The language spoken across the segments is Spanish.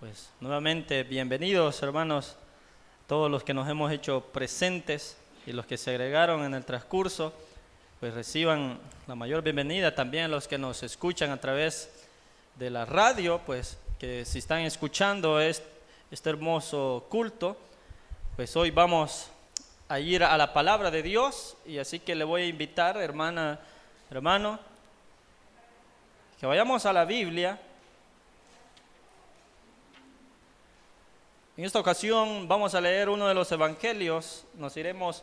Pues nuevamente bienvenidos, hermanos, todos los que nos hemos hecho presentes y los que se agregaron en el transcurso, pues reciban la mayor bienvenida. También los que nos escuchan a través de la radio, pues que si están escuchando este hermoso culto, pues hoy vamos a ir a la palabra de Dios, y así que le voy a invitar, hermano, que vayamos a la Biblia. En esta ocasión vamos a leer uno de los evangelios. Nos iremos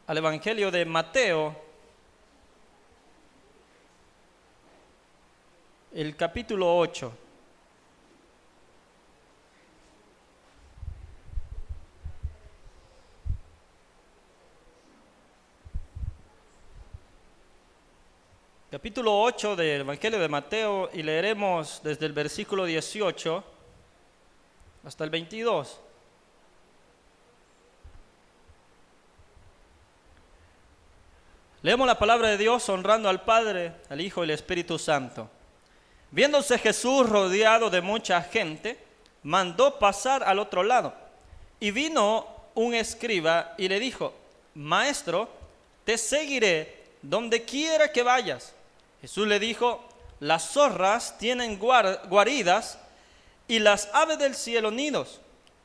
al evangelio de Mateo, el capítulo 8. Capítulo 8 del evangelio de Mateo, y leeremos desde el versículo 18 hasta el 22. Leemos la palabra de Dios honrando al Padre, al Hijo y al Espíritu Santo. Viéndose Jesús rodeado de mucha gente, mandó pasar al otro lado. Y vino un escriba y le dijo: Maestro, te seguiré donde quiera que vayas. Jesús le dijo: las zorras tienen guaridas y las aves del cielo nidos,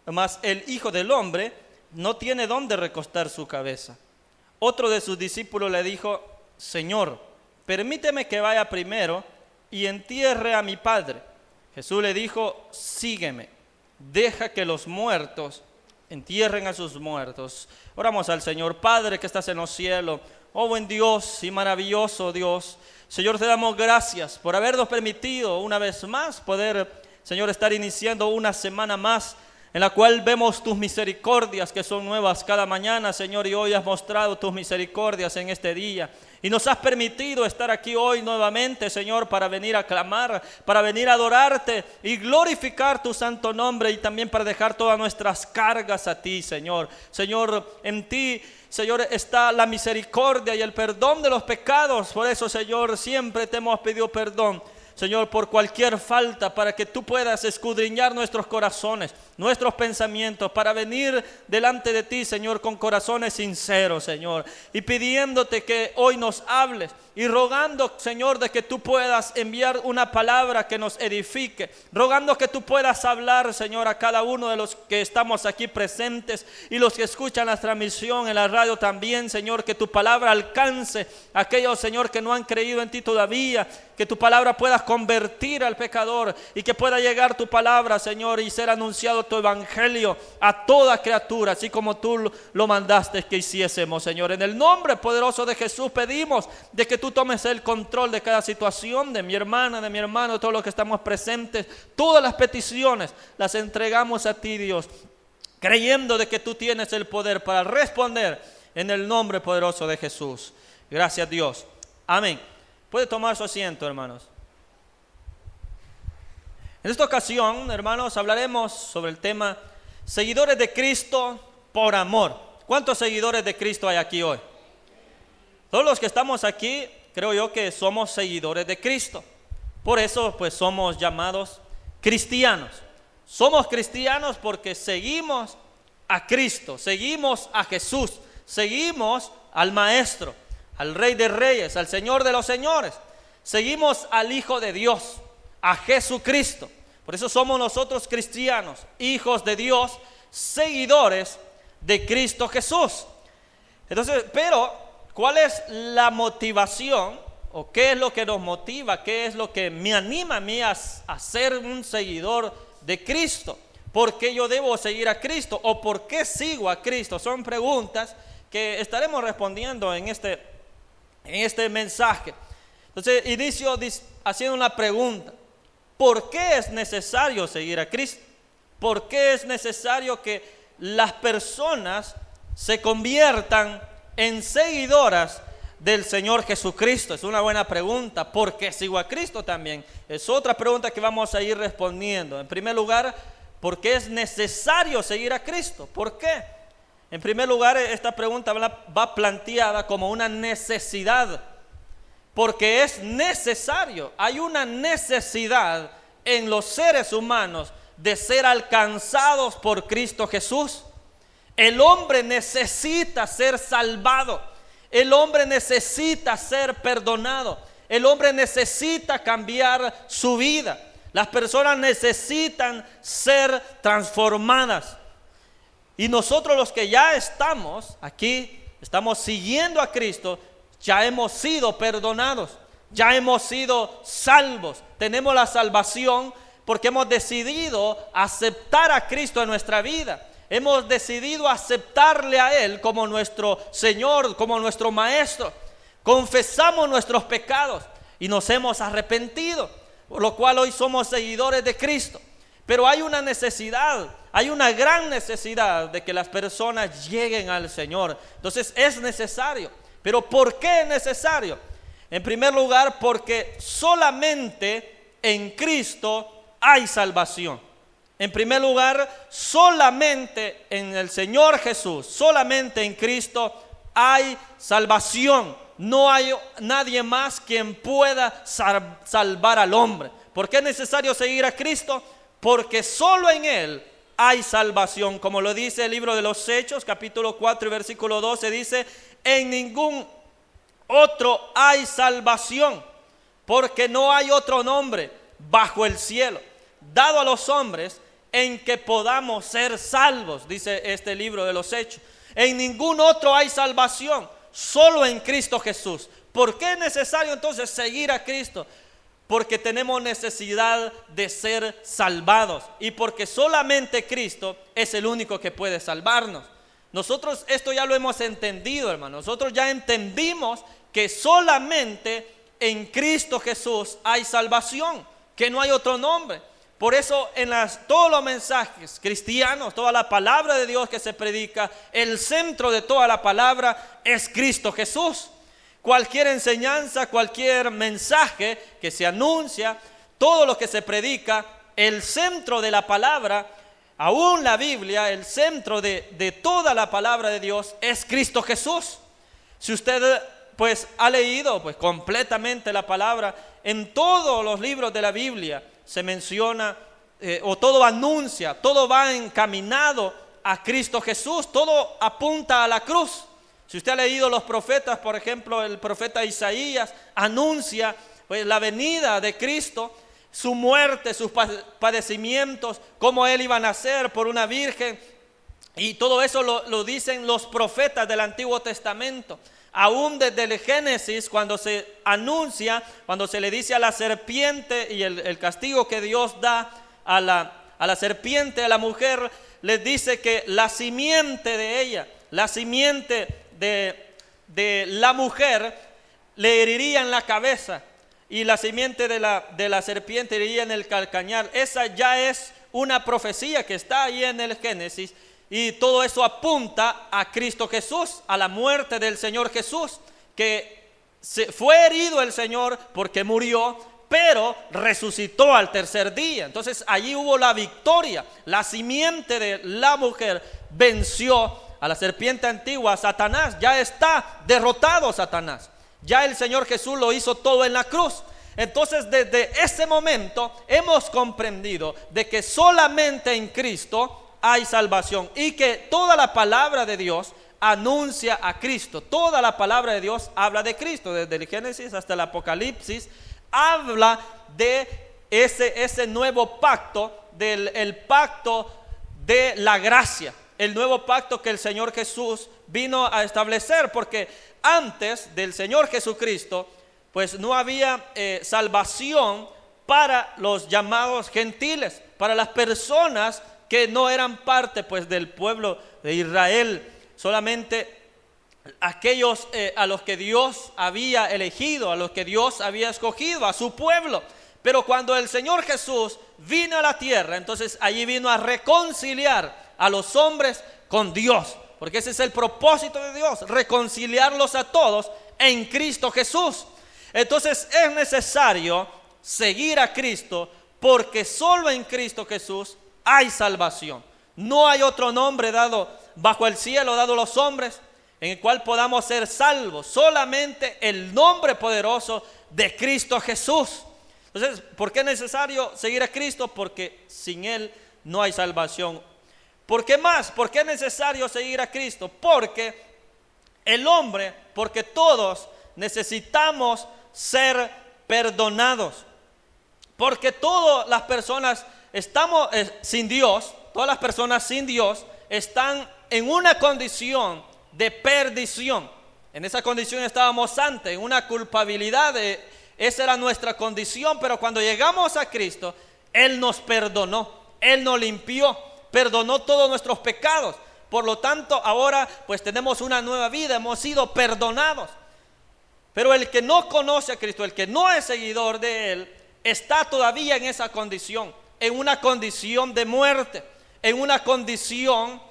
mas el Hijo del Hombre no tiene dónde recostar su cabeza. Otro de sus discípulos le dijo: Señor, permíteme que vaya primero y entierre a mi padre. Jesús le dijo: sígueme, deja que los muertos entierren a sus muertos. Oramos al Señor. Padre que estás en los cielos, oh buen Dios y maravilloso Dios, Señor, te damos gracias por habernos permitido una vez más poder, Señor, estar iniciando una semana más en la cual vemos tus misericordias que son nuevas cada mañana, Señor, y hoy has mostrado tus misericordias en este día. Y nos has permitido estar aquí hoy nuevamente, Señor, para venir a clamar, para venir a adorarte y glorificar tu santo nombre, y también para dejar todas nuestras cargas a ti, Señor. Señor, en ti, Señor, está la misericordia y el perdón de los pecados. Por eso, Señor, siempre te hemos pedido perdón, Señor, por cualquier falta, para que tú puedas escudriñar nuestros corazones, nuestros pensamientos, para venir delante de ti, Señor, con corazones sinceros, Señor, y pidiéndote que hoy nos hables y rogando, Señor, de que tú puedas enviar una palabra que nos edifique, rogando que tú puedas hablar, Señor, a cada uno de los que estamos aquí presentes y los que escuchan la transmisión en la radio también, Señor, que tu palabra alcance a aquellos, Señor, que no han creído en ti todavía, que tu palabra pueda convertir al pecador y que pueda llegar tu palabra, Señor, y ser anunciado tu evangelio a toda criatura, así como tú lo mandaste que hiciésemos, Señor. En el nombre poderoso de Jesús pedimos de que tú tomes el control de cada situación, de mi hermana, de mi hermano, de todos los que estamos presentes. Todas las peticiones las entregamos a ti, Dios, creyendo de que tú tienes el poder para responder en el nombre poderoso de Jesús. Gracias, Dios. Amén. Puede tomar su asiento, hermanos. En esta ocasión, hermanos, hablaremos sobre el tema seguidores de Cristo por amor. ¿Cuántos seguidores de Cristo hay aquí hoy? Todos los que estamos aquí, creo yo que somos seguidores de Cristo. Por eso, pues, somos llamados cristianos. Somos cristianos porque seguimos a Cristo, seguimos a Jesús, seguimos al Maestro, al Rey de Reyes, al Señor de los Señores. Seguimos al Hijo de Dios, a Jesucristo. Por eso somos nosotros cristianos, hijos de Dios, seguidores de Cristo Jesús. Entonces, pero ¿cuál es la motivación o qué es lo que nos motiva? ¿Qué es lo que me anima a mí a ser un seguidor de Cristo? ¿Por qué yo debo seguir a Cristo? ¿O por qué sigo a Cristo? Son preguntas que estaremos respondiendo en este mensaje. Entonces, inicio haciendo una pregunta. ¿Por qué es necesario seguir a Cristo? ¿Por qué es necesario que las personas se conviertan en seguidoras del Señor Jesucristo? Es una buena pregunta. ¿Por qué sigo a Cristo también? Es otra pregunta que vamos a ir respondiendo. En primer lugar, ¿por qué es necesario seguir a Cristo? ¿Por qué? En primer lugar, esta pregunta va planteada como una necesidad. Porque es necesario, hay una necesidad en los seres humanos de ser alcanzados por Cristo Jesús. El hombre necesita ser salvado. El hombre necesita ser perdonado. El hombre necesita cambiar su vida. Las personas necesitan ser transformadas. Y nosotros los que ya estamos aquí, estamos siguiendo a Cristo, ya hemos sido perdonados, ya hemos sido salvos. Tenemos la salvación porque hemos decidido aceptar a Cristo en nuestra vida. Hemos decidido aceptarle a Él como nuestro Señor, como nuestro Maestro. Confesamos nuestros pecados y nos hemos arrepentido, por lo cual hoy somos seguidores de Cristo. Pero hay una necesidad, hay una gran necesidad de que las personas lleguen al Señor. Entonces es necesario. ¿Pero por qué es necesario? En primer lugar, porque solamente en Cristo hay salvación. En primer lugar, solamente en el Señor Jesús, solamente en Cristo hay salvación. No hay nadie más quien pueda salvar al hombre. ¿Por qué es necesario seguir a Cristo? Porque solo en Él hay salvación. Como lo dice el libro de los Hechos, capítulo 4 y versículo 12, dice: en ningún otro hay salvación, porque no hay otro nombre bajo el cielo dado a los hombres en que podamos ser salvos, dice este libro de los Hechos. En ningún otro hay salvación, solo en Cristo Jesús. ¿Por qué es necesario entonces seguir a Cristo? Porque tenemos necesidad de ser salvados y porque solamente Cristo es el único que puede salvarnos. Nosotros esto ya lo hemos entendido, hermano. Nosotros ya entendimos que solamente en Cristo Jesús hay salvación, que no hay otro nombre. Por eso todos los mensajes cristianos, toda la palabra de Dios que se predica, el centro de toda la palabra es Cristo Jesús. Cualquier enseñanza, cualquier mensaje que se anuncia, todo lo que se predica, el centro de la palabra, aún la Biblia, el centro de toda la palabra de Dios es Cristo Jesús. Si usted pues ha leído pues completamente la palabra, en todos los libros de la Biblia se menciona o todo anuncia, todo va encaminado a Cristo Jesús, todo apunta a la cruz. Si usted ha leído los profetas, por ejemplo, el profeta Isaías anuncia pues la venida de Cristo, su muerte, sus padecimientos, cómo Él iba a nacer por una virgen. Y todo eso lo dicen los profetas del Antiguo Testamento. Aún desde el Génesis, cuando se anuncia, cuando se le dice a la serpiente y el castigo que Dios da a la serpiente, a la mujer, les dice que la simiente de ella, la simiente de la mujer le heriría en la cabeza y la simiente de la serpiente heriría en el calcañar. Esa ya es una profecía que está ahí en el Génesis. Y todo eso apunta a Cristo Jesús, a la muerte del Señor Jesús, que fue herido el Señor porque murió, pero resucitó al tercer día. Entonces allí hubo la victoria. La simiente de la mujer venció a la serpiente antigua, a Satanás. Ya está derrotado Satanás. Ya el Señor Jesús lo hizo todo en la cruz. Entonces desde ese momento hemos comprendido de que solamente en Cristo hay salvación y que toda la palabra de Dios anuncia a Cristo. Toda la palabra de Dios habla de Cristo, desde el Génesis hasta el Apocalipsis. Habla de ese nuevo pacto, el pacto de la gracia, el nuevo pacto que el Señor Jesús vino a establecer, porque antes del Señor Jesucristo pues no había salvación para los llamados gentiles, para las personas que no eran parte pues del pueblo de Israel. Solamente aquellos a los que Dios había elegido, a los que Dios había escogido, a su pueblo. Pero cuando el Señor Jesús vino a la tierra, entonces allí vino a reconciliar a los hombres con Dios, porque ese es el propósito de Dios, reconciliarlos a todos en Cristo Jesús. Entonces es necesario seguir a Cristo, porque solo en Cristo Jesús hay salvación. No hay otro nombre dado bajo el cielo, dado a los hombres, en el cual podamos ser salvos. Solamente el nombre poderoso de Cristo Jesús. Entonces, ¿por qué es necesario seguir a Cristo? Porque sin Él no hay salvación. ¿Por qué más? ¿Por qué es necesario seguir a Cristo? Porque el hombre, porque todos necesitamos ser perdonados. Porque todas las personas estamos sin Dios, todas las personas sin Dios están en una condición de perdición. En esa condición estábamos antes, en una culpabilidad, esa era nuestra condición, pero cuando llegamos a Cristo, Él nos perdonó, Él nos limpió, perdonó todos nuestros pecados. Por lo tanto, ahora pues tenemos una nueva vida, hemos sido perdonados. Pero el que no conoce a Cristo, el que no es seguidor de Él, está todavía en esa condición, en una condición de muerte, en una condición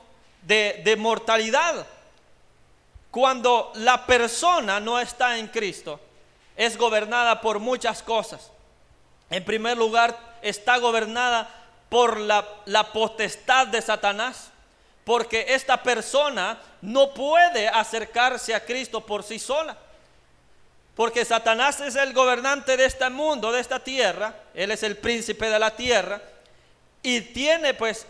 de mortalidad. Cuando la persona no está en Cristo, es gobernada por muchas cosas. En primer lugar, está gobernada por la potestad de Satanás, porque esta persona no puede acercarse a Cristo por sí sola, porque Satanás es el gobernante de este mundo, de esta tierra. Él es el príncipe de la tierra y tiene pues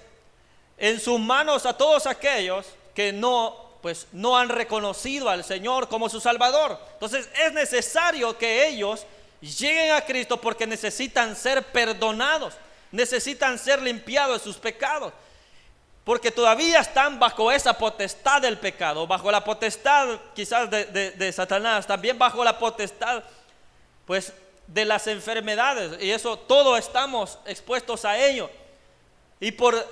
en sus manos a todos aquellos que no han reconocido al Señor como su Salvador. Entonces es necesario que ellos lleguen a Cristo porque necesitan ser perdonados, necesitan ser limpiados de sus pecados, porque todavía están bajo esa potestad del pecado, bajo la potestad quizás de Satanás, también bajo la potestad pues de las enfermedades, y eso todo estamos expuestos a ello. Y por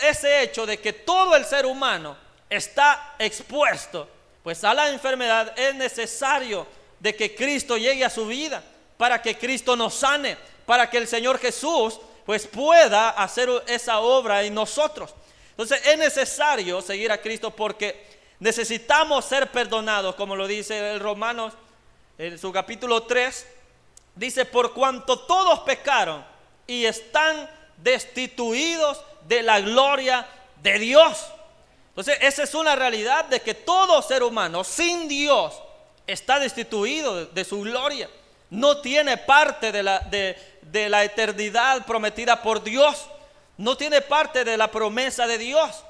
ese hecho de que todo el ser humano está expuesto pues a la enfermedad, es necesario de que Cristo llegue a su vida, para que Cristo nos sane, para que el Señor Jesús pues pueda hacer esa obra en nosotros. Entonces es necesario seguir a Cristo porque necesitamos ser perdonados, como lo dice el Romanos en su capítulo 3, dice: por cuanto todos pecaron y están destituidos de la gloria de Dios. Entonces esa es una realidad, de que todo ser humano sin Dios está destituido de su gloria, no tiene parte de la eternidad prometida por Dios, no tiene parte de la promesa de Dios.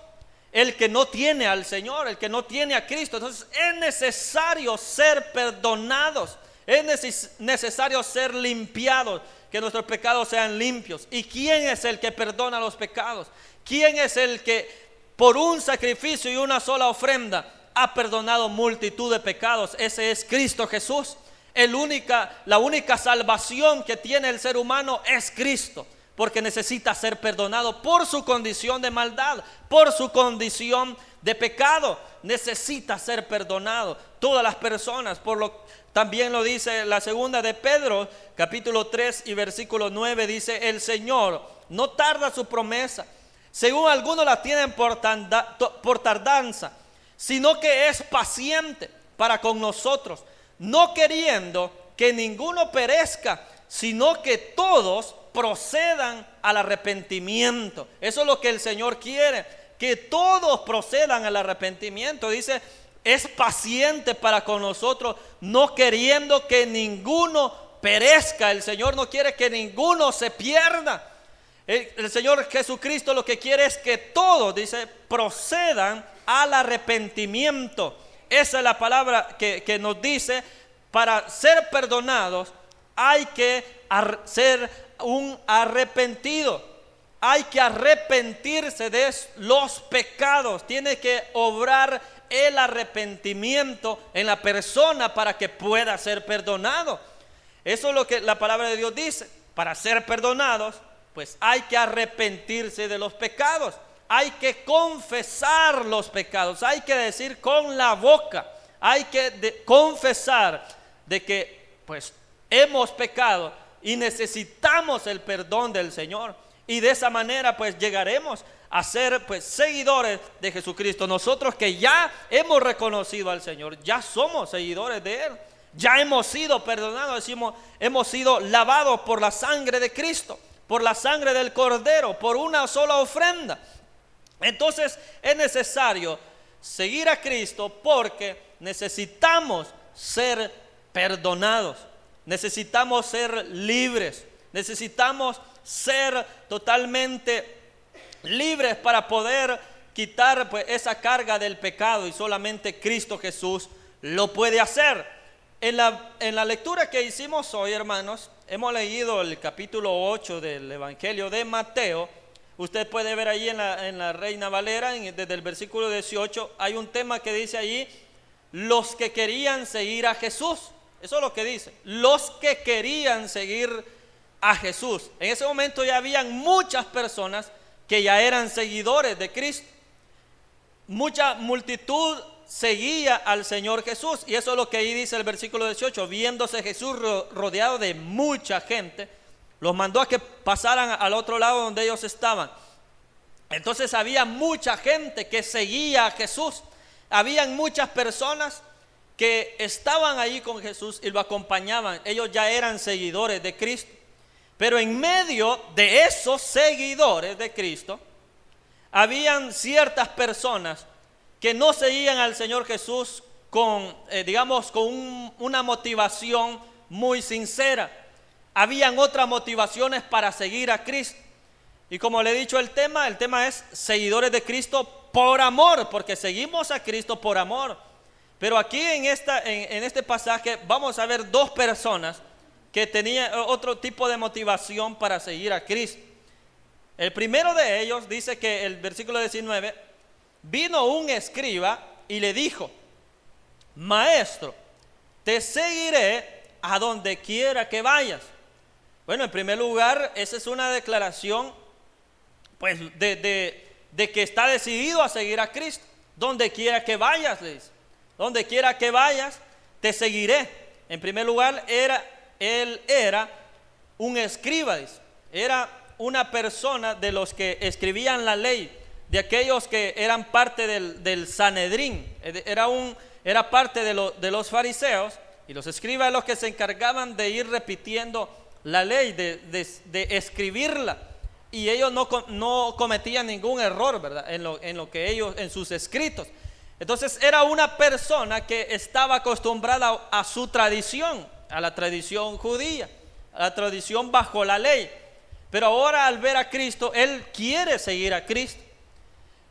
El que no tiene al Señor, el que no tiene a Cristo. Entonces es necesario ser perdonados, es necesario ser limpiados, que nuestros pecados sean limpios. ¿Y quién es el que perdona los pecados? ¿Quién es el que por un sacrificio y una sola ofrenda ha perdonado multitud de pecados? Ese es Cristo Jesús. La única salvación que tiene el ser humano es Cristo, porque necesita ser perdonado por su condición de maldad, por su condición de pecado. Necesita ser perdonado todas las personas. También lo dice la segunda de Pedro, capítulo 3 y versículo 9, dice: el Señor no tarda su promesa, según algunos la tienen por tardanza, sino que es paciente para con nosotros, no queriendo que ninguno perezca, sino que todos procedan al arrepentimiento. Eso es lo que el Señor quiere, que todos procedan al arrepentimiento. Dice: es paciente para con nosotros, no queriendo que ninguno perezca. El Señor no quiere que ninguno se pierda. El Señor Jesucristo lo que quiere es que todos, dice, procedan al arrepentimiento. Esa es la palabra que nos dice: para ser perdonados hay que ser un arrepentido, hay que arrepentirse de los pecados, tiene que obrar el arrepentimiento en la persona para que pueda ser perdonado. Eso es lo que la palabra de Dios dice: para ser perdonados pues hay que arrepentirse de los pecados, hay que confesar los pecados, hay que decir con la boca, hay que confesar de que pues hemos pecado y necesitamos el perdón del Señor, y de esa manera pues llegaremos a ser pues seguidores de Jesucristo. Nosotros que ya hemos reconocido al Señor, ya somos seguidores de Él, ya hemos sido perdonados, decimos, hemos sido lavados por la sangre de Cristo, por la sangre del Cordero, por una sola ofrenda. Entonces es necesario seguir a Cristo porque necesitamos ser perdonados, necesitamos ser libres, necesitamos ser totalmente libres para poder quitar pues esa carga del pecado, y solamente Cristo Jesús lo puede hacer. En la lectura que hicimos hoy, hermanos, hemos leído el capítulo 8 del Evangelio de Mateo. Usted puede ver ahí en la Reina Valera, desde el versículo 18, hay un tema que dice allí: los que querían seguir a Jesús. Eso es lo que dice, los que querían seguir a Jesús. En ese momento ya habían muchas personas que ya eran seguidores de Cristo. Mucha multitud seguía al Señor Jesús, y eso es lo que ahí dice el versículo 18: viéndose Jesús rodeado de mucha gente, los mandó a que pasaran al otro lado donde ellos estaban. Entonces había mucha gente que seguía a Jesús. Habían muchas personas que estaban ahí con Jesús y lo acompañaban. Ellos ya eran seguidores de Cristo. Pero en medio de esos seguidores de Cristo, habían ciertas personas que no seguían al Señor Jesús con una motivación muy sincera. Habían otras motivaciones para seguir a Cristo. Y como le he dicho, el tema es seguidores de Cristo por amor, porque seguimos a Cristo por amor. Pero aquí en este pasaje vamos a ver dos personas que tenían otro tipo de motivación para seguir a Cristo. El primero de ellos dice que el versículo 19: vino un escriba y le dijo: Maestro, te seguiré a donde quiera que vayas. Bueno, en primer lugar, esa es una declaración pues de que está decidido a seguir a Cristo. Donde quiera que vayas, le dice, donde quiera que vayas, te seguiré. En primer lugar, él era un escriba, dice. Era una persona de los que escribían la ley, de aquellos que eran parte del Sanedrín. Era parte de los fariseos, y los escribas los que se encargaban de ir repitiendo la ley, de escribirla. Y ellos no cometían ningún error, ¿verdad? En lo que ellos, en sus escritos. Entonces era una persona que estaba acostumbrada a su tradición, a la tradición judía, a la tradición bajo la ley. Pero ahora, al ver a Cristo, él quiere seguir a Cristo.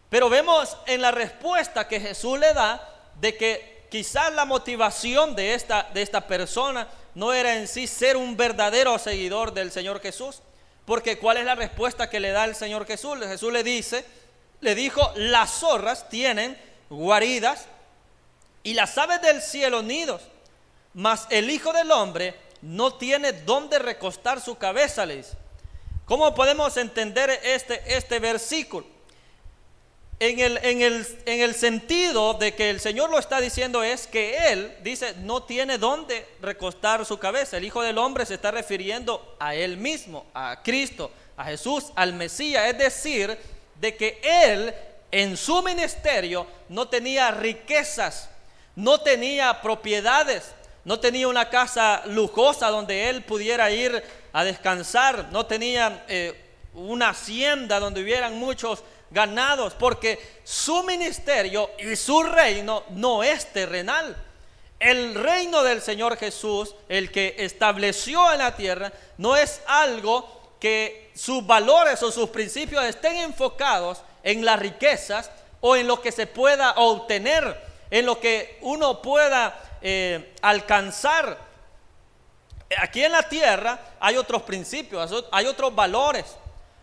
Pero vemos en la respuesta que Jesús le da de que quizás la motivación de esta persona no era en sí ser un verdadero seguidor del Señor Jesús. Porque ¿cuál es la respuesta que le da el Señor Jesús? Jesús le dijo: las zorras tienen guaridas y las aves del cielo nidos, mas el Hijo del Hombre no tiene dónde recostar su cabeza, le dice. ¿Cómo podemos entender este versículo? En el sentido de que el Señor lo está diciendo es que Él, dice, no tiene dónde recostar su cabeza. El Hijo del Hombre se está refiriendo a Él mismo, a Cristo, a Jesús, al Mesías. Es decir, de que Él en su ministerio no tenía riquezas, no tenía propiedades, no tenía una casa lujosa donde Él pudiera ir a descansar, no tenía una hacienda donde hubieran muchos ganados, porque su ministerio y su reino no es terrenal. El reino del Señor Jesús, el que estableció en la tierra, no es algo que sus valores o sus principios estén enfocados en las riquezas o en lo que se pueda obtener, en lo que uno pueda alcanzar. Aquí en la tierra hay otros principios, hay otros valores,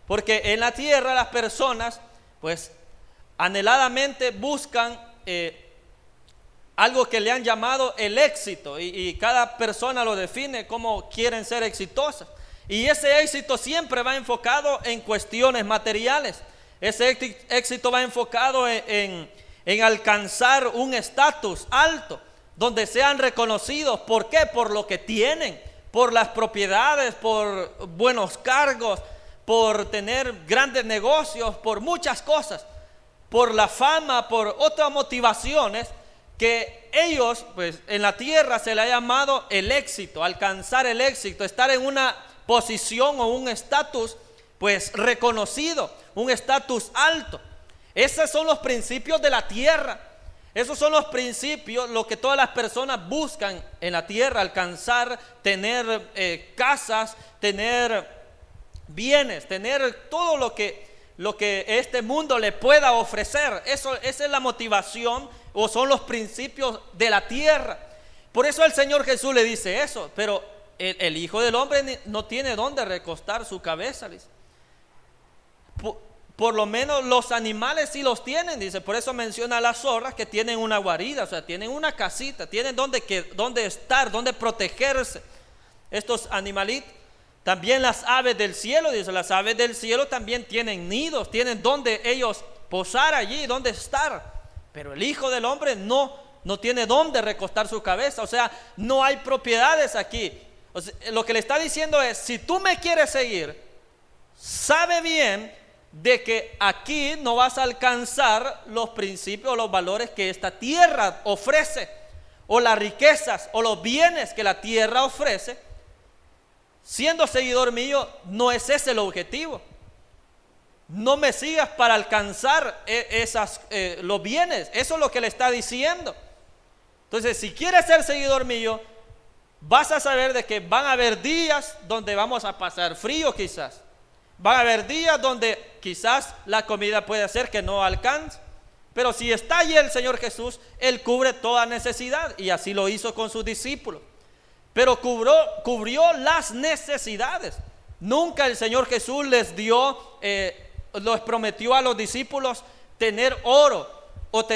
porque en la tierra las personas pues anheladamente buscan algo que le han llamado el éxito, y cada persona lo define como quieren ser exitosas, y ese éxito siempre va enfocado en cuestiones materiales. Ese éxito va enfocado en alcanzar un estatus alto, donde sean reconocidos. ¿Por qué? Por lo que tienen, por las propiedades, por buenos cargos, por tener grandes negocios, por muchas cosas, por la fama, por otras motivaciones que ellos, pues en la tierra se le ha llamado el éxito, alcanzar el éxito, estar en una posición o un estatus pues reconocido, un estatus alto. Esos son los principios de la tierra. Esos son los principios, lo que todas las personas buscan en la tierra: alcanzar, tener casas, tener bienes, tener todo lo que lo que este mundo le pueda ofrecer. Esa es la motivación o son los principios de la tierra. Por eso el Señor Jesús le dice eso, pero el Hijo del Hombre no tiene dónde recostar su cabeza, dice. Por lo menos los animales sí los tienen, dice. Por eso menciona a las zorras que tienen una guarida, o sea, tienen una casita, tienen donde estar, donde protegerse. Estos animalitos, también las aves del cielo, dice, las aves del cielo también tienen nidos, tienen donde ellos posar allí, donde estar. Pero el Hijo del Hombre no tiene dónde recostar su cabeza, o sea, no hay propiedades aquí. O sea, lo que le está diciendo es, si tú me quieres seguir, sabe bien de que aquí no vas a alcanzar los principios o los valores que esta tierra ofrece, o las riquezas o los bienes que la tierra ofrece. Siendo seguidor mío, no es ese el objetivo. No me sigas para alcanzar los bienes. Eso es lo que le está diciendo. Entonces, si quieres ser seguidor mío, vas a saber de que van a haber días donde vamos a pasar frío quizás. Van a haber días donde quizás la comida puede ser que no alcance. Pero si está allí el Señor Jesús, Él cubre toda necesidad. Y así lo hizo con sus discípulos. Pero cubrió las necesidades. Nunca el Señor Jesús les prometió a los discípulos tener oro o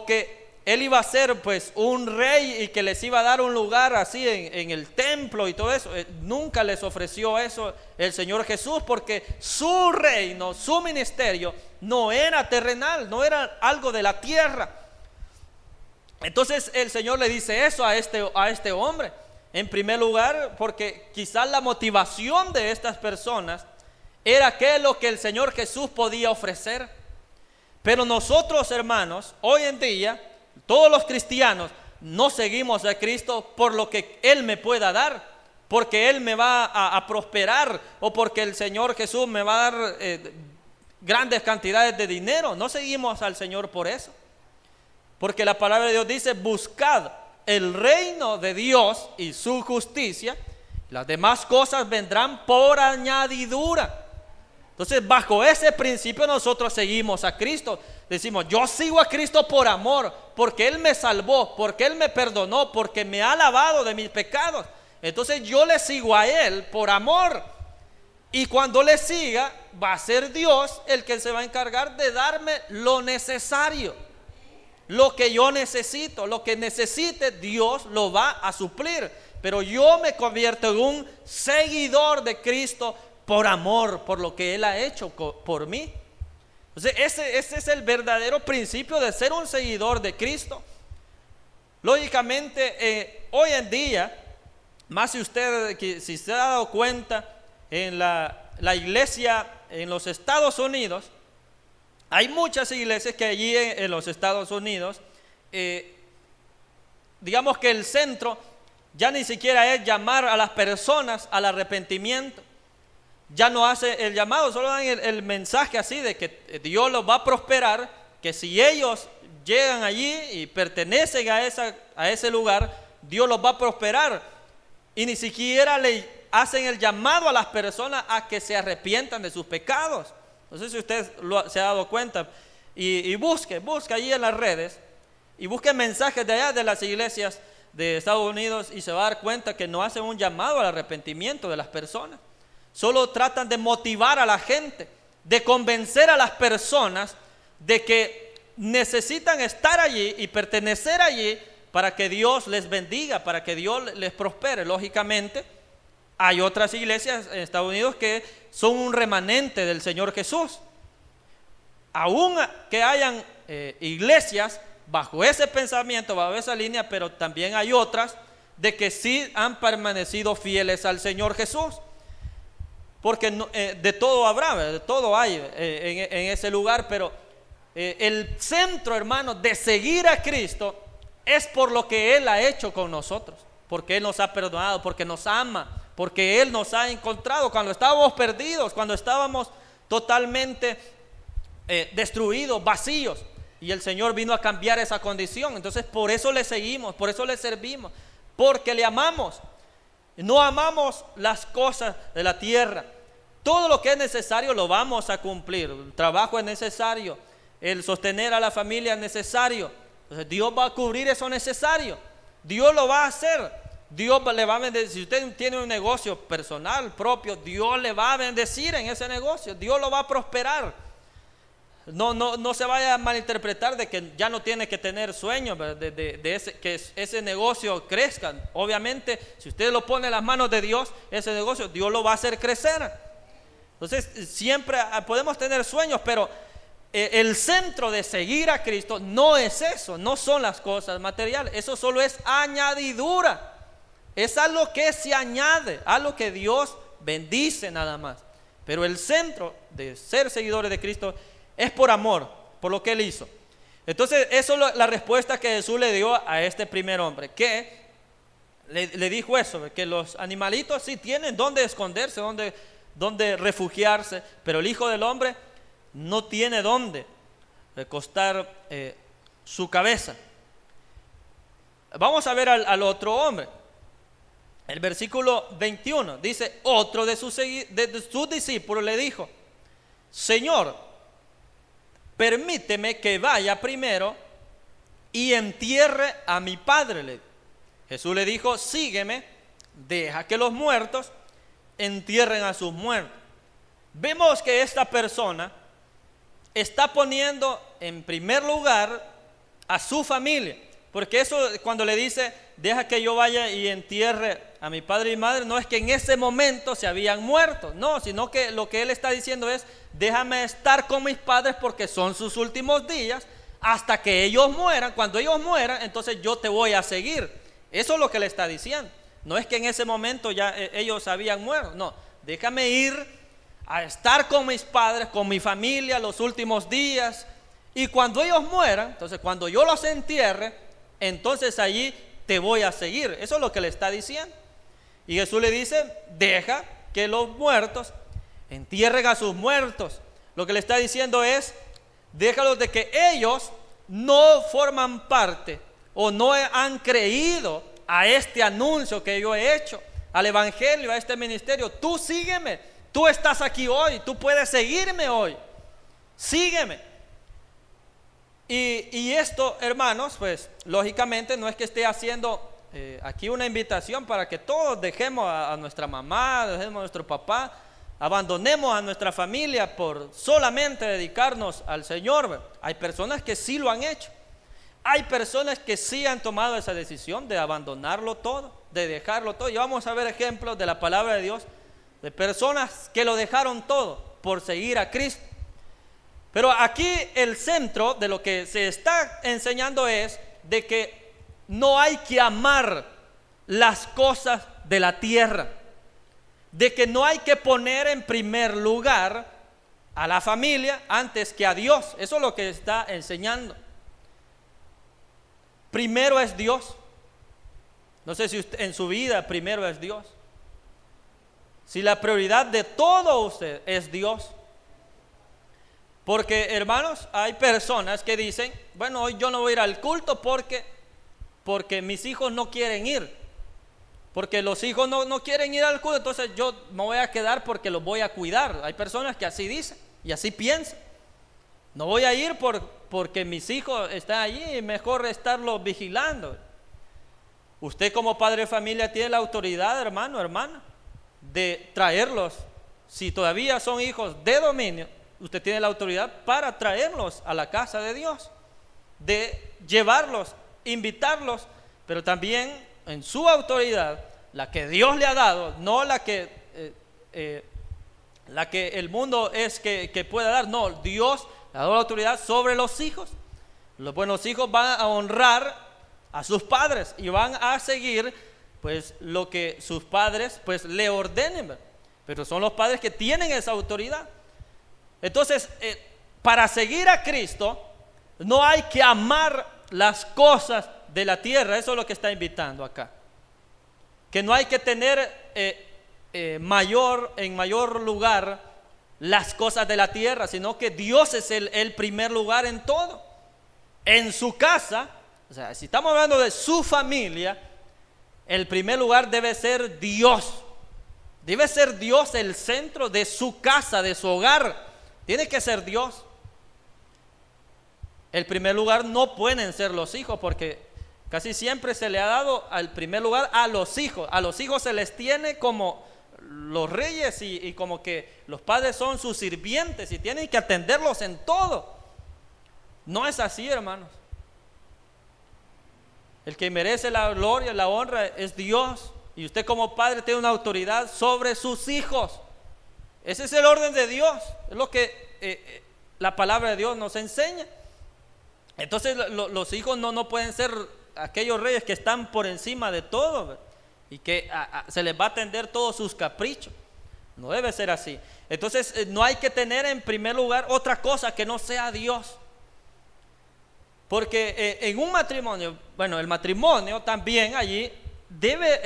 que Él iba a ser pues un rey y que les iba a dar un lugar así en el templo y todo eso. Nunca les ofreció eso el Señor Jesús, porque su reino, su ministerio no era terrenal, no era algo de la tierra. Entonces el Señor le dice eso a este hombre. En primer lugar, porque quizás la motivación de estas personas era que lo que el Señor Jesús podía ofrecer. Pero nosotros, hermanos, hoy en día, todos los cristianos no seguimos a Cristo por lo que Él me pueda dar, porque Él me va a prosperar, o porque el Señor Jesús me va a dar grandes cantidades de dinero. No seguimos al Señor por eso. Porque la palabra de Dios dice: buscad el reino de Dios y su justicia, las demás cosas vendrán por añadidura. Entonces, bajo ese principio nosotros seguimos a Cristo. Decimos: yo sigo a Cristo por amor, porque Él me salvó, porque Él me perdonó, porque me ha lavado de mis pecados. Entonces yo le sigo a Él por amor. Y cuando le siga, va a ser Dios el que se va a encargar de darme lo necesario. Lo que yo necesito, lo que necesite, Dios lo va a suplir. Pero yo me convierto en un seguidor de Cristo por amor, por lo que Él ha hecho por mí. Entonces, ese es el verdadero principio de ser un seguidor de Cristo. Lógicamente, hoy en día, más si se ha dado cuenta, en la iglesia en los Estados Unidos, hay muchas iglesias que allí en los Estados Unidos, digamos que el centro ya ni siquiera es llamar a las personas al arrepentimiento. Ya no hace el llamado, solo dan el mensaje así de que Dios los va a prosperar, que si ellos llegan allí y pertenecen a ese lugar, Dios los va a prosperar. Y ni siquiera le hacen el llamado a las personas a que se arrepientan de sus pecados. No sé si usted se ha dado cuenta. Y busque allí en las redes y busque mensajes de allá de las iglesias de Estados Unidos y se va a dar cuenta que no hacen un llamado al arrepentimiento de las personas. Solo tratan de motivar a la gente, de convencer a las personas de que necesitan estar allí y pertenecer allí para que Dios les bendiga, para que Dios les prospere. Lógicamente, hay otras iglesias en Estados Unidos que son un remanente del Señor Jesús. Aún que hayan iglesias bajo ese pensamiento, bajo esa línea, pero también hay otras de que sí han permanecido fieles al Señor Jesús. Porque de todo habrá, de todo hay en ese lugar, pero el centro, hermano, de seguir a Cristo es por lo que Él ha hecho con nosotros, porque Él nos ha perdonado, porque nos ama, porque Él nos ha encontrado cuando estábamos perdidos, cuando estábamos totalmente destruidos, vacíos, y el Señor vino a cambiar esa condición. Entonces por eso le seguimos, por eso le servimos, porque le amamos. No amamos las cosas de la tierra. Todo lo que es necesario lo vamos a cumplir. El trabajo es necesario, el sostener a la familia es necesario. Entonces Dios va a cubrir eso necesario. Dios lo va a hacer. Dios le va a bendecir. Si usted tiene un negocio personal propio, Dios le va a bendecir en ese negocio. Dios lo va a prosperar. No se vaya a malinterpretar de que ya no tiene que tener sueños que ese negocio crezca. Obviamente, si usted lo pone en las manos de Dios, ese negocio, Dios lo va a hacer crecer. Entonces, siempre podemos tener sueños, pero el centro de seguir a Cristo no es eso, no son las cosas materiales. Eso solo es añadidura. Es algo que se añade, algo que Dios bendice nada más. Pero el centro de ser seguidores de Cristo es por amor, por lo que Él hizo. Entonces, eso es la respuesta que Jesús le dio a este primer hombre, que le dijo eso, que los animalitos sí tienen dónde esconderse, dónde refugiarse, pero el Hijo del Hombre no tiene dónde recostar su cabeza. Vamos a ver al otro hombre. El versículo 21 dice: otro de sus discípulos le dijo: Señor, permíteme que vaya primero y entierre a mi padre. Jesús le dijo: sígueme, deja que los muertos entierren a sus muertos. Vemos que esta persona está poniendo en primer lugar a su familia, porque eso, cuando le dice deja que yo vaya y entierre a mi padre y madre, no es que en ese momento se habían muerto, no, sino que lo que él está diciendo es: déjame estar con mis padres porque son sus últimos días hasta que ellos mueran. Cuando ellos mueran, entonces yo te voy a seguir. Eso es lo que le está diciendo. No es que en ese momento ya ellos habían muerto, no, déjame ir a estar con mis padres, con mi familia los últimos días, y cuando ellos mueran, entonces cuando yo los entierre, entonces allí te voy a seguir. Eso es lo que le está diciendo. Y Jesús le dice: deja que los muertos entierren a sus muertos. Lo que le está diciendo es: déjalos de que ellos no forman parte o no han creído a este anuncio que yo he hecho, al evangelio, a este ministerio. Tú sígueme, tú estás aquí hoy, tú puedes seguirme hoy, sígueme. Y esto, hermanos, pues lógicamente no es que esté haciendo aquí una invitación para que todos dejemos a nuestra mamá, dejemos a nuestro papá, abandonemos a nuestra familia por solamente dedicarnos al Señor. Hay personas que sí lo han hecho. Hay personas que sí han tomado esa decisión de abandonarlo todo, de dejarlo todo. Y vamos a ver ejemplos de la palabra de Dios, de personas que lo dejaron todo por seguir a Cristo. Pero aquí el centro de lo que se está enseñando es de que no hay que amar las cosas de la tierra, de que no hay que poner en primer lugar a la familia antes que a Dios. Eso es lo que está enseñando. Primero es Dios. No sé si usted, en su vida primero es Dios. Si la prioridad de todo usted es Dios. Porque, hermanos, hay personas que dicen: bueno, hoy yo no voy a ir al culto porque mis hijos no quieren ir. Porque los hijos no quieren ir al culto, entonces yo me voy a quedar porque los voy a cuidar. Hay personas que así dicen y así piensan. No voy a ir porque mis hijos están allí y mejor estarlos vigilando. Usted como padre de familia tiene la autoridad, hermano, hermana, de traerlos. Si todavía son hijos de dominio, usted tiene la autoridad para traerlos a la casa de Dios, de llevarlos, invitarlos, pero también en su autoridad, la que Dios le ha dado, no la que el mundo es que pueda dar. No, Dios le ha dado la autoridad sobre los hijos. Los buenos hijos van a honrar a sus padres y van a seguir pues lo que sus padres pues le ordenen, pero son los padres que tienen esa autoridad. Entonces, para seguir a Cristo no hay que amar las cosas de la tierra. Eso es lo que está invitando acá. Que no hay que tener en mayor lugar las cosas de la tierra, sino que Dios es el primer lugar en todo. En su casa, o sea, si estamos hablando de su familia, el primer lugar debe ser Dios. Debe ser Dios el centro de su casa, de su hogar. Tiene que ser Dios. El primer lugar no pueden ser los hijos, porque casi siempre se le ha dado al primer lugar a los hijos. A los hijos se les tiene como los reyes y como que los padres son sus sirvientes y tienen que atenderlos en todo. No es así, hermanos. El que merece la gloria, la honra es Dios. Y usted como padre tiene una autoridad sobre sus hijos. Ese es el orden de Dios. Es lo que la palabra de Dios nos enseña. Entonces los hijos no pueden ser aquellos reyes que están por encima de todo, ¿verdad? Y que se les va a atender todos sus caprichos. No debe ser así. Entonces no hay que tener en primer lugar otra cosa que no sea Dios. Porque en un matrimonio, bueno, el matrimonio también allí debe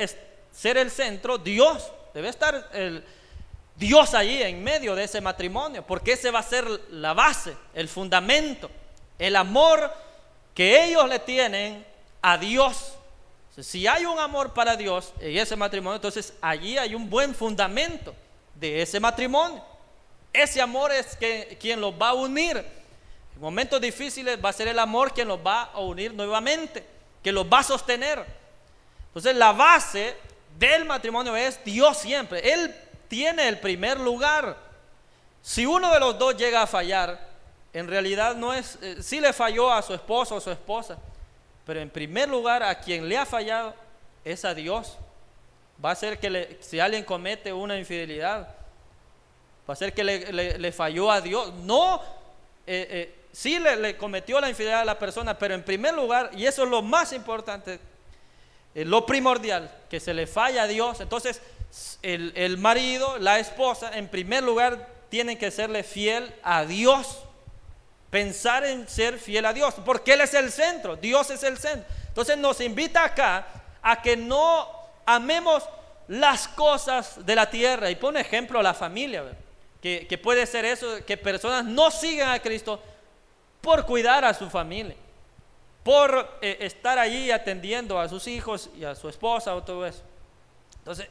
ser el centro, Dios. Debe estar Dios allí en medio de ese matrimonio, porque ese va a ser la base, el fundamento, el amor que ellos le tienen a Dios. Si hay un amor para Dios en ese matrimonio, entonces allí hay un buen fundamento de ese matrimonio. Ese amor es quien los va a unir. En momentos difíciles va a ser el amor quien los va a unir nuevamente, que los va a sostener. Entonces la base del matrimonio es Dios siempre. Él tiene el primer lugar. Si uno de los dos llega a fallar, en realidad no es, sí le falló a su esposo o su esposa, pero en primer lugar a quien le ha fallado es a Dios. Va a ser que si alguien comete una infidelidad, va a ser que le falló a Dios. No, sí le cometió la infidelidad a la persona, pero en primer lugar, y eso es lo más importante, lo primordial, que se le falla a Dios. Entonces el marido, la esposa, en primer lugar tienen que serle fiel a Dios. Pensar en ser fiel a Dios, porque Él es el centro, Dios es el centro. Entonces nos invita acá a que no amemos las cosas de la tierra. Y pone ejemplo a la familia, que puede ser eso, que personas no sigan a Cristo por cuidar a su familia, por estar allí atendiendo a sus hijos y a su esposa o todo eso. Entonces,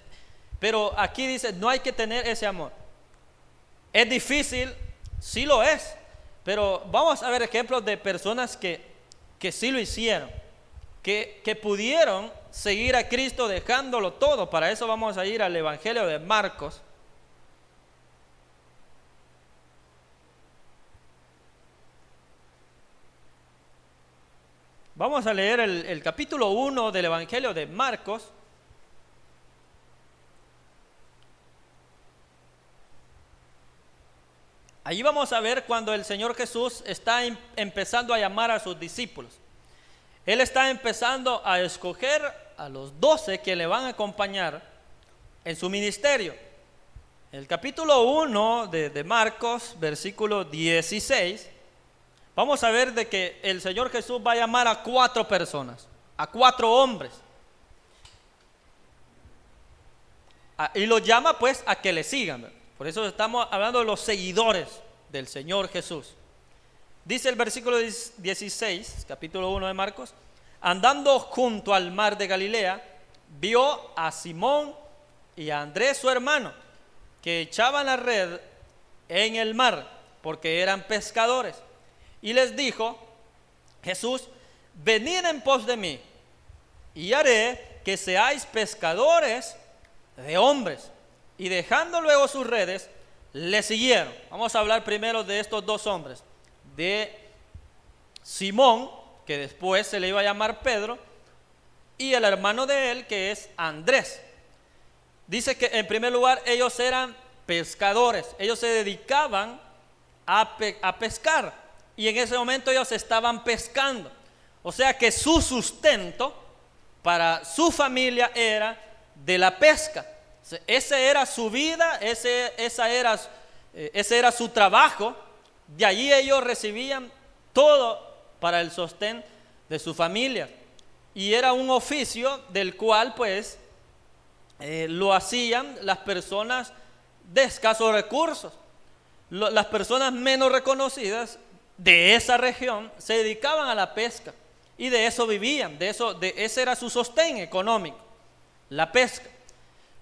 pero aquí dice, no hay que tener ese amor. Es difícil, sí lo es. Pero vamos a ver ejemplos de personas que sí lo hicieron, que pudieron seguir a Cristo dejándolo todo. Para eso vamos a ir al Evangelio de Marcos. Vamos a leer el capítulo 1 del Evangelio de Marcos. Allí vamos a ver cuando el Señor Jesús está empezando a llamar a sus discípulos. Él está empezando a escoger a los 12 que le van a acompañar en su ministerio. En el capítulo 1 de Marcos, versículo 16, vamos a ver de que el Señor Jesús va a llamar a 4 personas, a 4 hombres. Y los llama pues a que le sigan, ¿verdad? Por eso estamos hablando de los seguidores del Señor Jesús. Dice el versículo 16, capítulo 1 de Marcos: andando junto al mar de Galilea, vio a Simón y a Andrés su hermano, que echaban la red en el mar, porque eran pescadores. Y les dijo Jesús: venid en pos de mí, y haré que seáis pescadores de hombres. Y dejando luego sus redes, le siguieron. Vamos a hablar primero de estos 2 hombres, de Simón, que después se le iba a llamar Pedro, y el hermano de él, que es Andrés. Dice que en primer lugar ellos eran pescadores, ellos se dedicaban a pescar, y en ese momento ellos estaban pescando. O sea que su sustento para su familia era de la pesca. Esa era su vida, ese era su trabajo. De allí ellos recibían todo para el sostén de su familia. Y era un oficio del cual pues lo hacían las personas de escasos recursos. Las personas menos reconocidas de esa región se dedicaban a la pesca y de eso vivían, ese era su sostén económico, la pesca.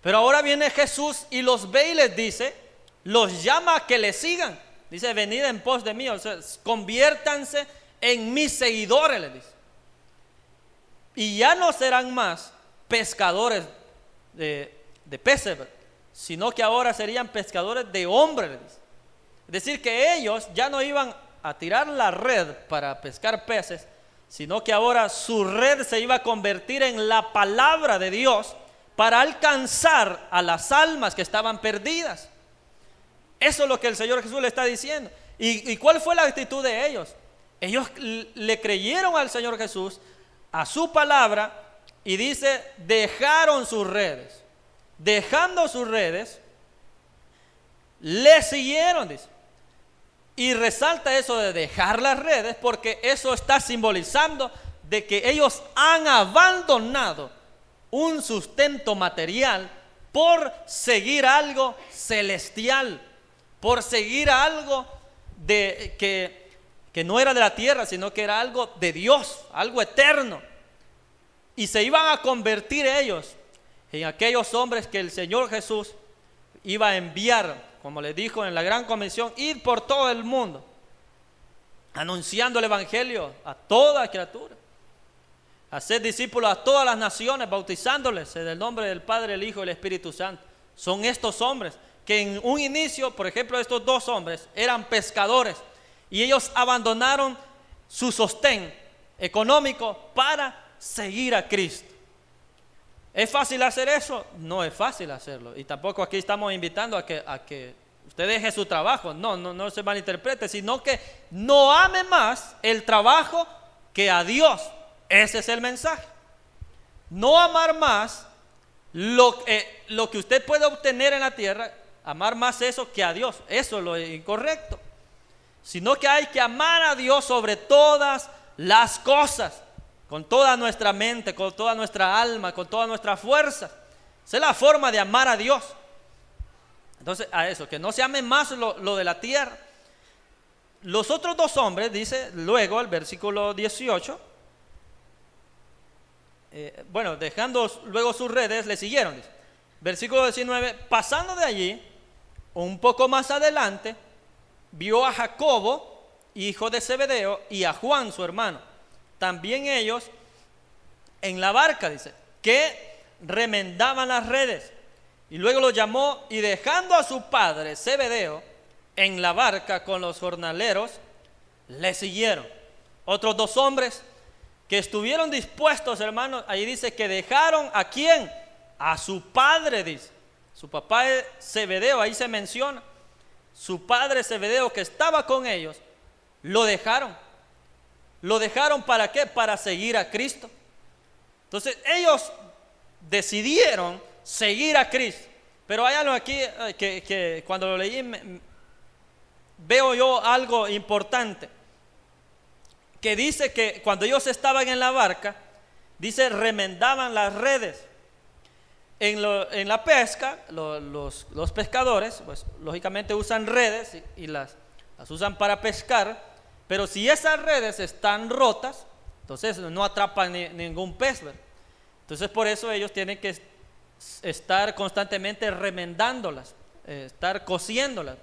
Pero ahora viene Jesús y los ve y les dice, los llama a que le sigan. Dice, venid en pos de mí, o sea, conviértanse en mis seguidores, les dice. Y ya no serán más pescadores de peces, sino que ahora serían pescadores de hombres, les dice. Es decir, que ellos ya no iban a tirar la red para pescar peces, sino que ahora su red se iba a convertir en la palabra de Dios para alcanzar a las almas que estaban perdidas. Eso es lo que el Señor Jesús le está diciendo. ¿Y cuál fue la actitud de ellos? Ellos le creyeron al Señor Jesús, a su palabra, y dice, dejaron sus redes. Dejando sus redes, le siguieron, dice. Y resalta eso de dejar las redes, porque eso está simbolizando de que ellos han abandonado un sustento material por seguir algo celestial, por seguir algo que no era de la tierra, sino que era algo de Dios, algo eterno. Y se iban a convertir ellos en aquellos hombres que el Señor Jesús iba a enviar, como les dijo en la gran comisión, ir por todo el mundo, anunciando el evangelio a toda criatura, hacer discípulos a todas las naciones, bautizándoles en el nombre del Padre, el Hijo y el Espíritu Santo. Son estos hombres que en un inicio, por ejemplo, estos dos hombres eran pescadores y ellos abandonaron su sostén económico para seguir a Cristo. ¿Es fácil hacer eso? No es fácil hacerlo. Y tampoco aquí estamos invitando a que usted deje su trabajo. No se malinterprete, sino que no ame más el trabajo que a Dios. Ese es el mensaje. No amar más lo que usted puede obtener en la tierra, amar más eso que a Dios. Eso es lo incorrecto. Sino que hay que amar a Dios sobre todas las cosas, con toda nuestra mente, con toda nuestra alma, con toda nuestra fuerza. Esa es la forma de amar a Dios. Entonces, a eso, que no se ame más lo de la tierra. Los otros dos hombres, dice luego el versículo 18, dejando luego sus redes, le siguieron. Dice. Versículo 19, pasando de allí, un poco más adelante, vio a Jacobo, hijo de Zebedeo, y a Juan, su hermano. También ellos en la barca, dice, que remendaban las redes. Y luego lo llamó y dejando a su padre Zebedeo en la barca con los jornaleros, le siguieron. Otros dos hombres que estuvieron dispuestos, hermanos, ahí dice que dejaron ¿a quién? A su padre, dice. Su papá es Zebedeo, ahí se menciona. Su padre Zebedeo que estaba con ellos, lo dejaron. ¿Lo dejaron para qué? Para seguir a Cristo. Entonces ellos decidieron seguir a Cristo. Pero hay algo aquí que cuando lo leí veo yo algo importante. Que dice que cuando ellos estaban en la barca, dice remendaban las redes. En la pesca, los pescadores, pues lógicamente usan redes y las usan para pescar. Pero si esas redes están rotas, entonces no atrapan ningún pez, ¿verdad? Entonces por eso ellos tienen que estar constantemente remendándolas, estar cosiéndolas.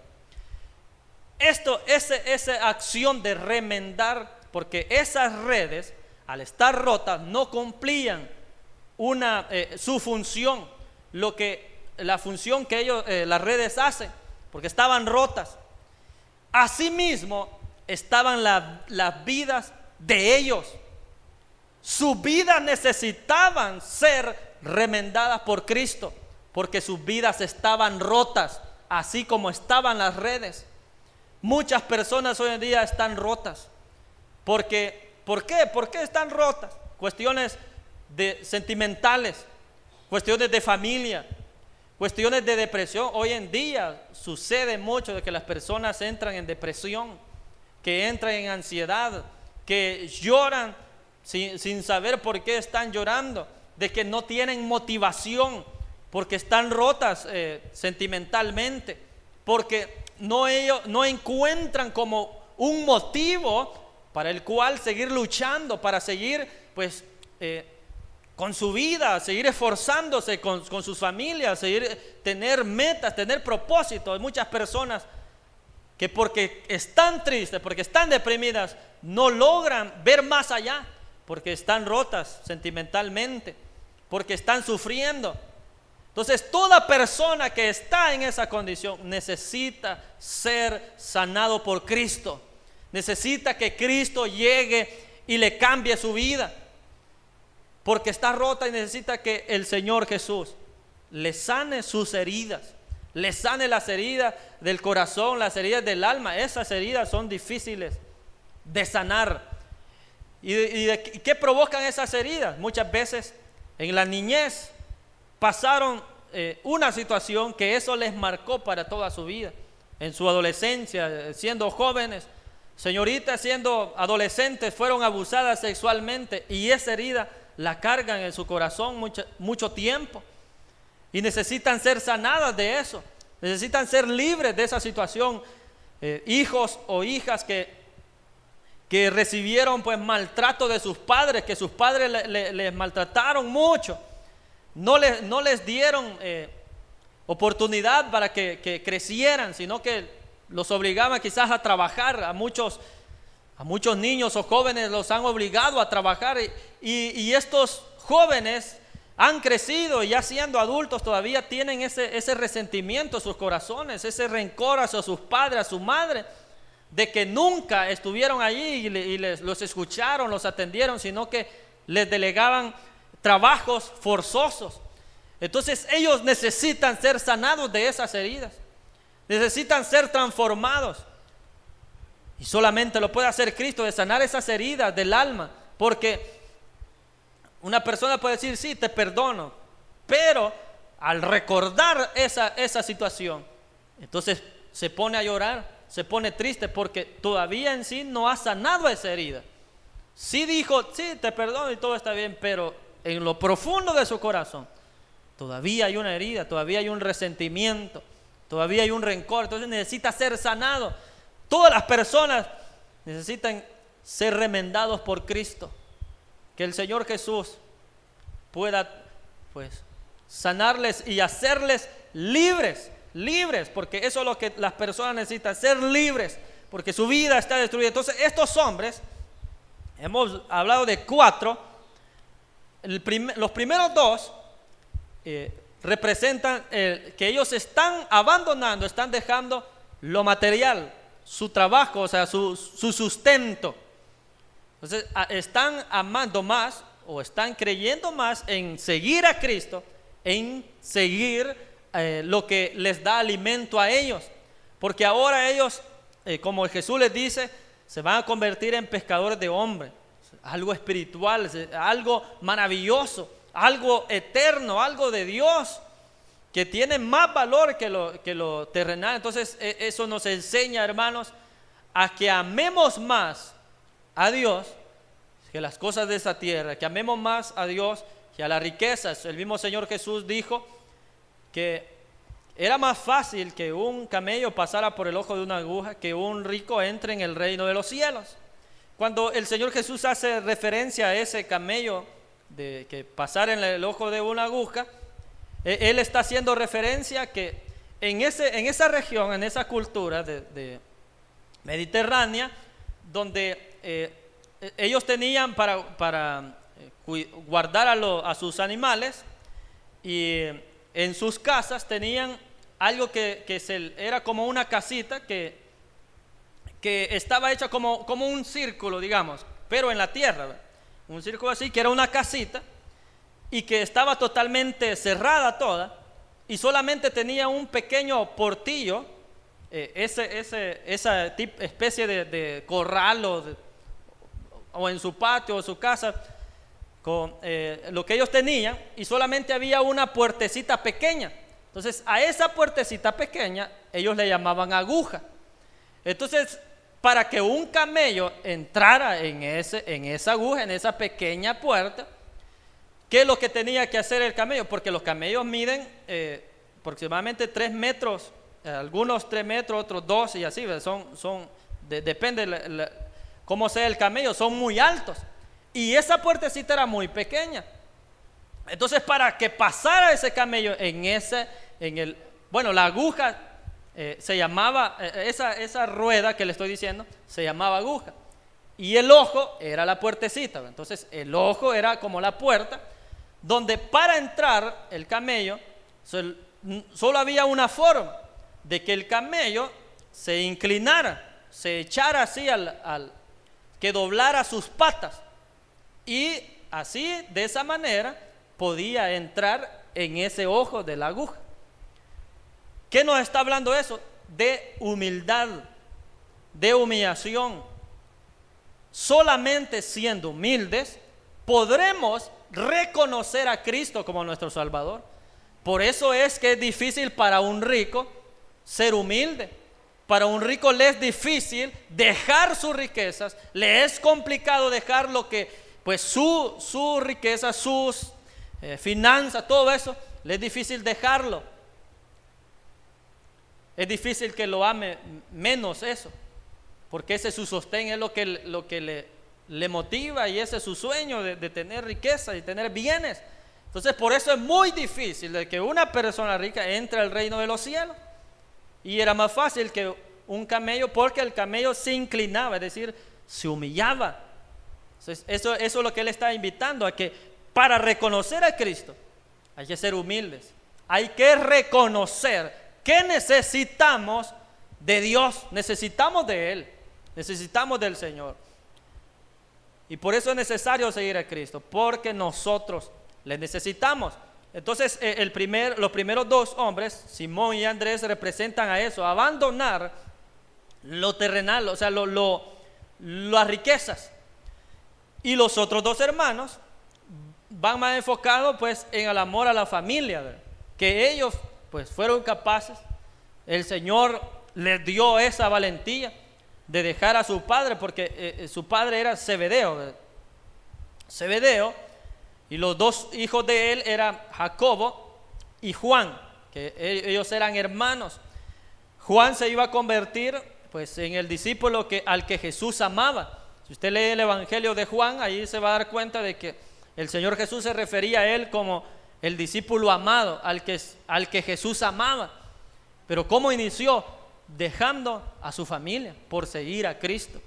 Esa acción de remendar, porque esas redes, al estar rotas, no cumplían su función, la función que ellos, las redes hacen, porque estaban rotas. Asimismo, estaban las vidas de ellos. Sus vidas necesitaban ser remendadas por Cristo, porque sus vidas estaban rotas, así como estaban las redes. Muchas personas hoy en día están rotas. ¿Por qué? ¿Por qué están rotas? Cuestiones sentimentales, cuestiones de familia, cuestiones de depresión. Hoy en día sucede mucho de que las personas entran en depresión, que entran en ansiedad, que lloran sin saber por qué están llorando, de que no tienen motivación, porque están rotas sentimentalmente, porque no encuentran como un motivo para el cual seguir luchando, para seguir con su vida, seguir esforzándose con sus familias, tener metas, tener propósitos. Hay muchas personas que porque están tristes, porque están deprimidas, no logran ver más allá, porque están rotas sentimentalmente, porque están sufriendo. Entonces, toda persona que está en esa condición necesita ser sanado por Cristo. Necesita que Cristo llegue y le cambie su vida, porque está rota y necesita que el Señor Jesús le sane sus heridas, le sane las heridas del corazón, las heridas del alma. Esas heridas son difíciles de sanar. ¿Y qué provocan esas heridas? Muchas veces en la niñez pasaron una situación que eso les marcó para toda su vida. En su adolescencia, siendo jóvenes, señoritas siendo adolescentes, fueron abusadas sexualmente, y esa herida la cargan en su corazón mucho tiempo, y necesitan ser sanadas de eso, necesitan ser libres de esa situación. Hijos o hijas que recibieron pues maltrato de sus padres, que sus padres les maltrataron mucho, no les dieron oportunidad para que crecieran, sino que los obligaban quizás a trabajar. A muchos niños o jóvenes los han obligado a trabajar, y estos jóvenes han crecido, y ya siendo adultos todavía tienen ese resentimiento en sus corazones, ese rencor hacia sus padres, a su madre, de que nunca estuvieron allí y los escucharon, los atendieron, sino que les delegaban trabajos forzosos. Entonces ellos necesitan ser sanados de esas heridas, necesitan ser transformados, y solamente lo puede hacer Cristo, de sanar esas heridas del alma. Porque una persona puede decir: sí, te perdono, pero al recordar esa situación, entonces se pone a llorar, se pone triste, porque todavía en sí no ha sanado esa herida. Sí dijo: sí, te perdono y todo está bien, pero en lo profundo de su corazón todavía hay una herida, todavía hay un resentimiento, todavía hay un rencor. Entonces necesita ser sanado. Todas las personas necesitan ser remendados por Cristo. Que el Señor Jesús pueda pues sanarles y hacerles libres, porque eso es lo que las personas necesitan, ser libres, porque su vida está destruida. Entonces estos hombres, hemos hablado de 4, los primeros 2 representan que ellos están abandonando, están dejando lo material, su trabajo, o sea, su sustento. Entonces están amando más, o están creyendo más en seguir a Cristo, en seguir lo que les da alimento a ellos, porque ahora ellos, como Jesús les dice, se van a convertir en pescadores de hombres. Algo espiritual, algo maravilloso, algo eterno, algo de Dios, que tiene más valor que lo terrenal. Entonces eso nos enseña, hermanos, a que amemos más a Dios que las cosas de esta tierra, que amemos más a Dios que a las riquezas. El mismo Señor Jesús dijo que era más fácil que un camello pasara por el ojo de una aguja que un rico entre en el reino de los cielos. Cuando el Señor Jesús hace referencia a ese camello de que pasar en el ojo de una aguja, Él está haciendo referencia que en esa región, en esa cultura de mediterránea, donde ellos tenían para guardar a sus animales, y en sus casas tenían algo que era como una casita que estaba hecha como un círculo, digamos, pero en la tierra, ¿verdad? Un círculo así, que era una casita, y que estaba totalmente cerrada toda, y solamente tenía un pequeño portillo, esa especie de corral, o en su patio o su casa, con lo que ellos tenían, y solamente había una puertecita pequeña. Entonces a esa puertecita pequeña ellos le llamaban aguja. Entonces, para que un camello entrara en esa aguja, en esa pequeña puerta, ¿qué es lo que tenía que hacer el camello? Porque los camellos miden aproximadamente 3 metros, algunos 3 metros, otros 2, y así, depende cómo sea el camello, son muy altos. Y esa puertecita era muy pequeña. Entonces, para que pasara ese camello la aguja se llamaba, esa rueda que le estoy diciendo, se llamaba aguja. Y el ojo era la puertecita. Entonces, el ojo era como la puerta, donde para entrar el camello, solo había una forma, de que el camello se inclinara, se echara así, que doblara sus patas. Y así, de esa manera, podía entrar en ese ojo de la aguja. ¿Qué nos está hablando eso? De humildad, de humillación. Solamente siendo humildes podremos reconocer a Cristo como nuestro Salvador. Por eso es que es difícil para un rico ser humilde. Para un rico le es difícil dejar sus riquezas, le es complicado dejar lo que, pues su riqueza, sus finanzas, todo eso, le es difícil dejarlo. Es difícil que lo ame menos eso, porque ese es su sostén, es lo que le motiva, y ese es su sueño de tener riqueza y tener bienes. Entonces, por eso es muy difícil de que una persona rica entre al reino de los cielos. Y era más fácil que un camello, porque el camello se inclinaba, es decir, se humillaba. Entonces, eso es lo que él está invitando, a que para reconocer a Cristo hay que ser humildes. Hay que reconocer que necesitamos de Dios, necesitamos de Él, necesitamos del Señor. Y por eso es necesario seguir a Cristo, porque nosotros le necesitamos. Entonces, los primeros dos hombres, Simón y Andrés, representan a eso, a abandonar lo terrenal, o sea, las riquezas. Y los otros dos hermanos van más enfocados pues en el amor a la familia, ¿verdad? Que ellos pues fueron capaces, el Señor les dio esa valentía de dejar a su padre, porque su padre era Zebedeo, ¿verdad? Zebedeo, y los dos hijos de él eran Jacobo y Juan, que ellos eran hermanos. Juan se iba a convertir pues en el discípulo al que Jesús amaba. Si usted lee el Evangelio de Juan, ahí se va a dar cuenta de que el Señor Jesús se refería a él como el discípulo amado, al que Jesús amaba. Pero ¿cómo inició? Dejando a su familia por seguir a Cristo.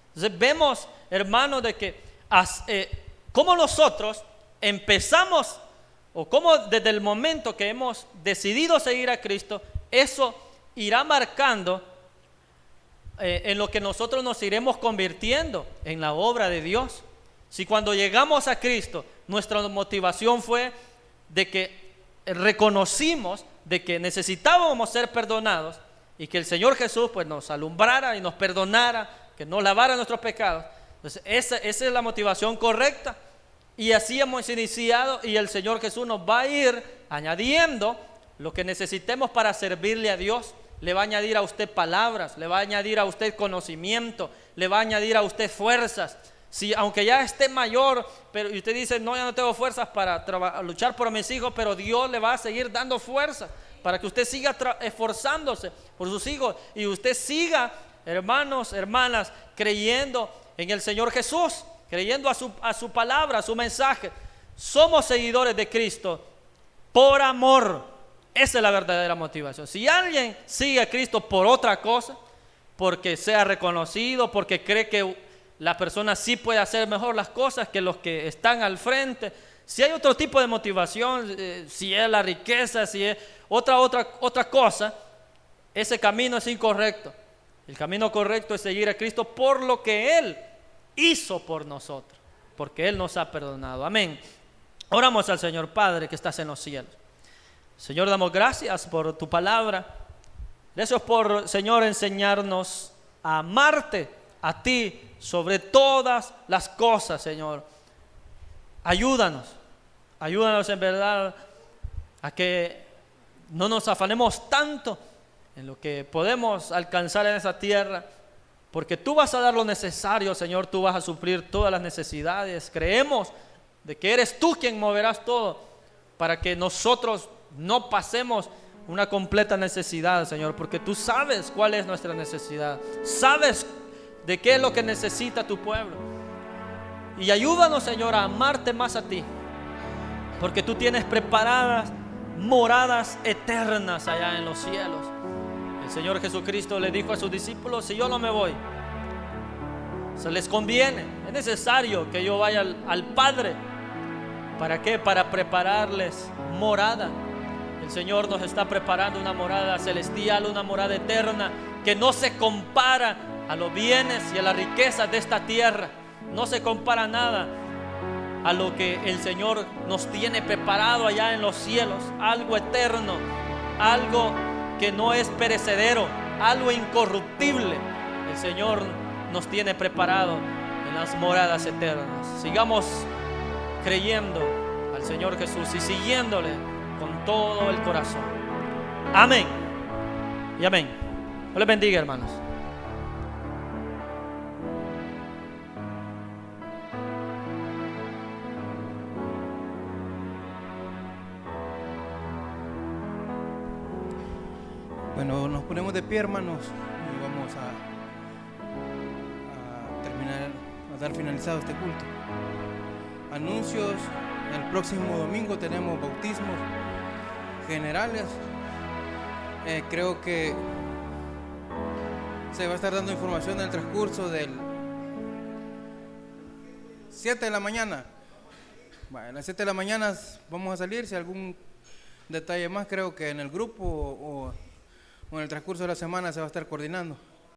Entonces vemos, hermanos, de que cómo nosotros empezamos, o cómo desde el momento que hemos decidido seguir a Cristo, eso irá marcando en lo que nosotros nos iremos convirtiendo en la obra de Dios. Si cuando llegamos a Cristo nuestra motivación fue de que reconocimos de que necesitábamos ser perdonados, y que el Señor Jesús pues nos alumbrara y nos perdonara, que nos lavara nuestros pecados, entonces esa es la motivación correcta. Y así hemos iniciado, y el Señor Jesús nos va a ir añadiendo lo que necesitemos para servirle a Dios. Le va a añadir a usted palabras, le va a añadir a usted conocimiento, le va a añadir a usted fuerzas. Si aunque ya esté mayor, pero y usted dice, no, ya no tengo fuerzas para luchar por mis hijos, pero Dios le va a seguir dando fuerzas para que usted siga esforzándose por sus hijos, y usted siga, hermanos, hermanas, creyendo en el Señor Jesús, creyendo a su palabra, a su mensaje. Somos seguidores de Cristo por amor. Esa es la verdadera motivación. Si alguien sigue a Cristo por otra cosa, porque sea reconocido, porque cree que la persona sí puede hacer mejor las cosas que los que están al frente, si hay otro tipo de motivación, si es la riqueza, si es otra cosa, ese camino es incorrecto. El camino correcto es seguir a Cristo por lo que Él hizo por nosotros, porque Él nos ha perdonado. Amén. Oramos al Señor. Padre que estás en los cielos, Señor, damos gracias por tu palabra. Gracias por, Señor, enseñarnos a amarte a ti sobre todas las cosas, Señor. Ayúdanos en verdad a que no nos afanemos tanto en lo que podemos alcanzar en esa tierra, porque tú vas a dar lo necesario, Señor. Tú vas a suplir todas las necesidades. Creemos de que eres tú quien moverás todo para que nosotros no pasemos una completa necesidad, Señor, porque tú sabes cuál es nuestra necesidad, sabes de qué es lo que necesita tu pueblo. Y ayúdanos, Señor, a amarte más a ti, porque tú tienes preparadas moradas eternas allá en los cielos. El Señor Jesucristo le dijo a sus discípulos: si yo no me voy, se les conviene, es necesario que yo vaya al Padre. ¿Para qué? Para prepararles morada. El Señor nos está preparando una morada celestial, una morada eterna, que no se compara a los bienes y a las riquezas de esta tierra. No se compara nada a lo que el Señor nos tiene preparado allá en los cielos. Algo eterno, algo que no es perecedero, algo incorruptible. El Señor nos tiene preparado en las moradas eternas. Sigamos creyendo al Señor Jesús y siguiéndole con todo el corazón. Amén y amén. Dios les bendiga, hermanos. Bueno, nos ponemos de pie, hermanos, y vamos a terminar, a dar finalizado este culto. Anuncios: el próximo domingo tenemos bautismos generales. Creo que se va a estar dando información en el transcurso del 7 de la mañana. Bueno, a las 7 de la mañana vamos a salir. Si algún detalle más, creo que en el grupo o en el transcurso de la semana se va a estar coordinando.